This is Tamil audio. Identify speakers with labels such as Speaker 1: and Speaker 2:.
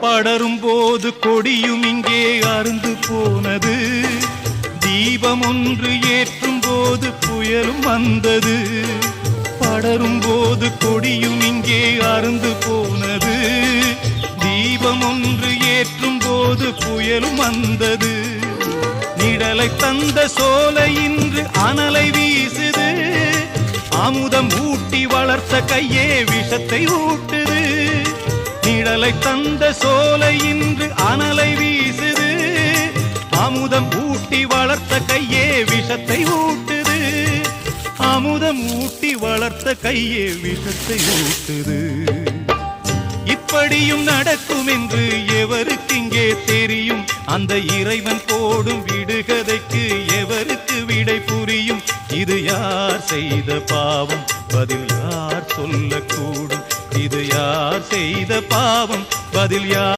Speaker 1: படரும் போது கொடியும் இங்கே அருந்து போனது. தீபம் ஒன்று ஏற்றும் போது புயலும் வந்தது. படரும் போது கொடியும் இங்கே அருந்து போனது. தீபம் ஒன்று ஏற்றும் போது புயலும் வந்தது. நிழலை தந்த சோலை இன்று அனலை வீசுது. அமுதம் ஊட்டி வளர்த்த கையே விஷத்தை ஊட்டுது. நிழலை தந்த சோலை இன்று அனலை வீசுது. அமுதம் ஊட்டி வளர்த்த கையே விஷத்தை ஊட்டுது. அமுதம் ஊட்டி வளர்த்த கையே விஷத்தை ஊட்டுது. இப்படியும் நடக்கும் என்று எவருக்கு இங்கே தெரியும்? அந்த இறைவன் போடும் விடுகதைக்கு எவருக்கு விடை புரியும்? இது யார் செய்த பாவம்? பதில் யார் சொல்லக்கூடும்? இது யார் செய்த பாவம்? பதில் யார்?